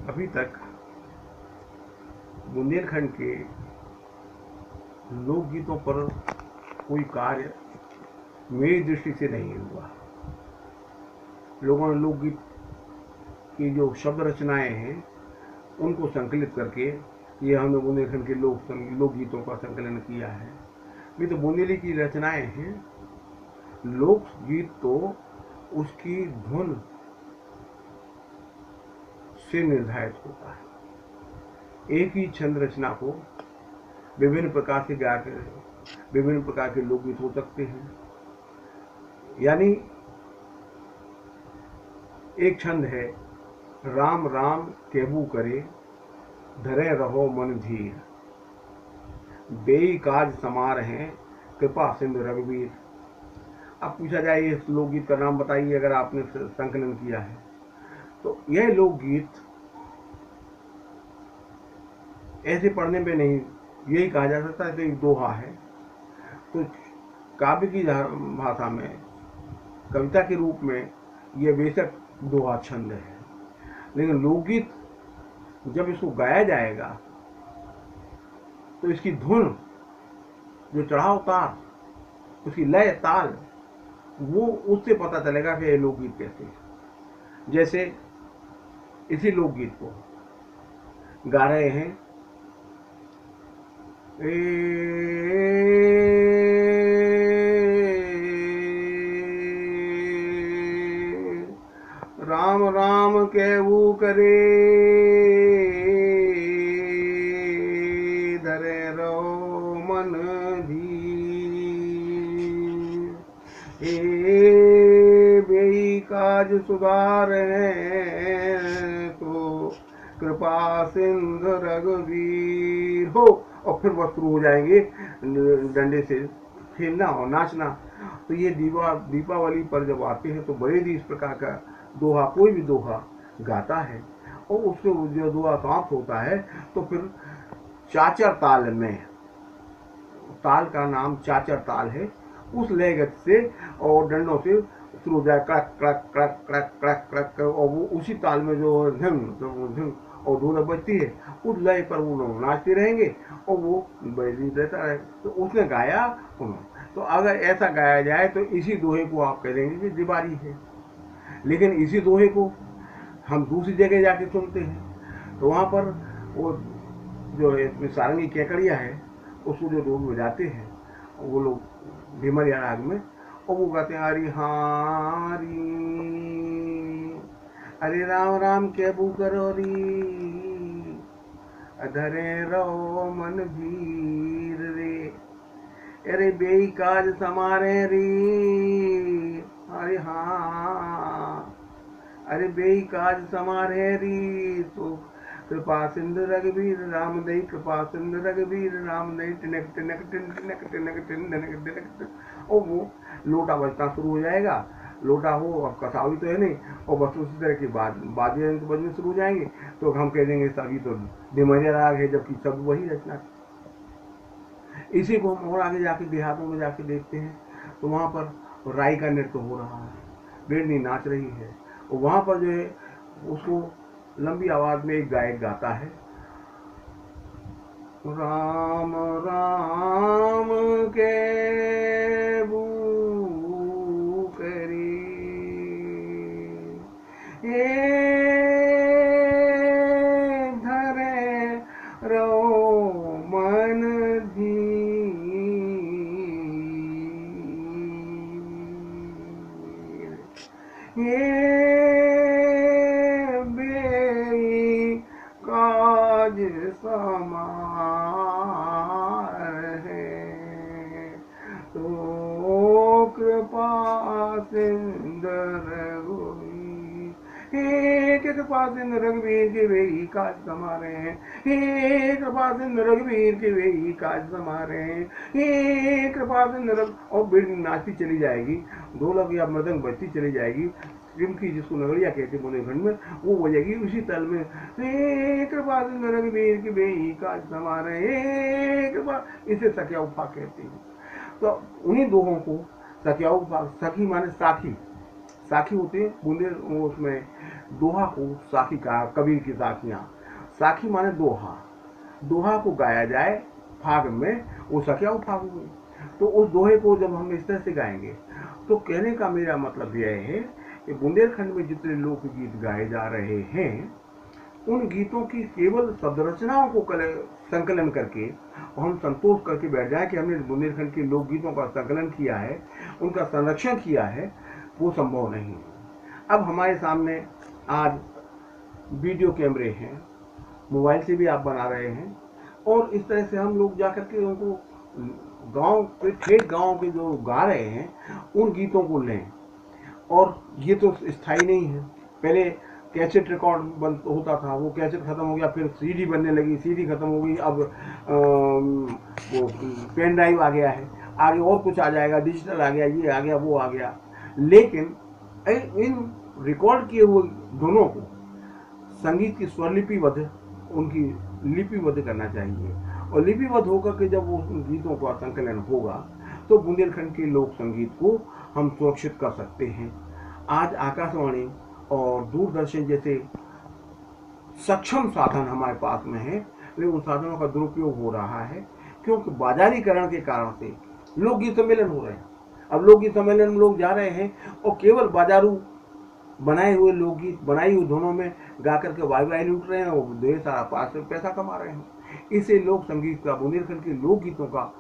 अभी तक बुंदेलखंड के लोकगीतों पर कोई कार्य मेरी दृष्टि से नहीं हुआ। लोगों ने लोकगीत की जो शब्द रचनाएं हैं उनको संकलित करके ये हमने बुंदेलखंड के लोकगीतों का संकलन किया है। ये तो बुंदेली की रचनाएं हैं। लोकगीत तो उसकी धुन से निर्धारित होता है। एक ही छंद रचना को विभिन्न प्रकार से गाकर विभिन्न प्रकार के लोकगीत हो सकते हैं। यानी एक छंद है, राम राम केबू करे धरे रहो मन धीर, बेई काज समार हैं कृपा सिंधु रघुवीर। अब पूछा जाए इस लोकगीत का नाम बताइए अगर आपने संकलन किया है तो। यह लोकगीत ऐसे पढ़ने में नहीं यही कहा जा सकता है कि एक दोहा है। तो काव्य की भाषा में कविता के रूप में यह बेशक दोहा छंद है, लेकिन लोकगीत जब इसको गाया जाएगा तो इसकी धुन, जो चढ़ाव तार, उसकी लय ताल, वो उससे पता चलेगा कि ये लोकगीत कैसे है। जैसे इसी लोकगीत को गा रहे हैं राम राम केहू करे धरे रहो मन धीर, बेई काज सुधार है तो कृपा सिंधु रघुवीर हो। और फिर वह शुरू हो जाएंगे डंडे से खेलना और नाचना। तो ये दीपावली पर जब आते हैं तो बड़े ही इस प्रकार का दोहा, कोई भी दोहा गाता है और उसके जो दोहा समाप्त होता है तो फिर चाचर ताल में, ताल का नाम चाचर ताल है, उस लयगत से और डंडों से शुरू हो जाए कड़क कड़क कड़क कड़क कड़क कड़क, और वो उसी ताल में जो झंग और ढोलक बजती है उस लय पर वो लोग नाचते रहेंगे और वो बजती रहता है। तो उसने गाया उन्होंने। तो अगर ऐसा गाया जाए तो इसी दोहे को आप कह देंगे कि दीवारी है। लेकिन इसी दोहे को हम दूसरी जगह जाके सुनते हैं तो वहाँ पर वो जो है इसमें सारंगी केकड़िया है उसको जो लोग बजाते हैं वो लोग भिमरिया राग में, और वो गाते हैं हरी हारी अरे राम राम केबू करो री अधरे रहो मन भीर रे, अरे बेई काज समारे री, अरे हाँ अरे बेई काज समारे री तो कृपा सिंधु रघुवीर राम दई, कृपा सिंधु रघुवीर राम दई, टिनक टिनक टिन टिनक टिनक टिन टिनक टिनक। और वो लोटा बजना शुरू हो जाएगा। लोटा हो, अब कसावी तो है नहीं, और बस उसी तरह की बाजे बजने शुरू हो जाएंगे तो हम कह देंगे सभी तो डिमरिया राग है, जबकि सब वही रचना। इसी को हम और आगे जाके देहातों में जाके देखते हैं तो वहाँ पर राई का नृत्य हो रहा है, बेड़नी नाच रही है, और वहाँ पर जो है उसको लंबी आवाज में एक गायक गाता है, राम राम के बू करी धरे रो मन धीर, बेई काज समार है तो कृपा सिंधु रघुवीर, हे कृपा सिंधु रघुवीर के वेही काज समारे हैं, हे कृपा सिंधु रघुवीर के वेही काज समारे हैं, हे कृपा सिंधु रघु। और बेड़ी नाचती चली जाएगी, ढोलक या मृदंग बजती चली जाएगी, चिमकी जिसको नगड़िया कहते हैं बुंदेलखंड में, वो बजेगी उसी ताल में, हे कृपा सिंधु रघुवीर की बेही काज समारे, हे कृपा। इसे सखिया उपा कहते हैं। तो उन्हीं दोहों को सखिया उपा, सखी माने साखी, साखी होते हैं उसमें दोहा को साखी कहा, कबीर की साखियाँ। साखी माने दोहा, दोहा को गाया जाए फाग में, वो सखिया वो फाग में। तो उस दोहे को जब हम इस तरह से गाएंगे, तो कहने का मेरा मतलब यह है कि बुंदेलखंड में जितने लोकगीत गाए जा रहे हैं, उन गीतों की केवल शब्द रचनाओं को संकलन करके हम संतोष करके बैठ जाए कि हमने बुंदेलखंड के लोकगीतों का संकलन किया है, उनका संरक्षण किया है, वो संभव नहीं है। अब हमारे सामने आज वीडियो कैमरे हैं, मोबाइल से भी आप बना रहे हैं, और इस तरह से हम लोग जाकर के उनको गांव के ठेठ गांव के जो गा रहे हैं उन गीतों को लें। और ये तो स्थायी नहीं है, पहले कैसेट रिकॉर्ड बंद होता था, वो कैसेट खत्म हो गया, फिर सीडी बनने लगी, सीडी खत्म हो गई, अब वो पेन ड्राइव आ गया है, आगे और कुछ आ जाएगा, डिजिटल आ गया, ये आ गया, वो आ गया। लेकिन इन रिकॉर्ड किए हुए दोनों को संगीत की स्वरलिपिबद्ध, उनकी लिपिबद्ध करना चाहिए, और लिपिबद्ध होकर के जब वो गीतों का संकलन होगा तो बुंदेलखंड के लोक संगीत को हम सुरक्षित कर सकते हैं। आज आकाशवाणी और दूरदर्शन जैसे सक्षम साधन हमारे पास में है, लेकिन उन साधनों का दुरुपयोग हो रहा है, क्योंकि बाजारीकरण के कारण से लोकगीत सम्मेलन हो रहे हैं। अब लोकगीत सम्मेलन में लोग जा रहे हैं और केवल बाजारू बनाए हुए लोकगीत, बनाई हुई धुनों में गा करके वाई वाई लूट रहे हैं और ढेर सारा पैसा कमा रहे हैं। इससे लोक संगीत का, बुंदेलखंड के लोकगीतों का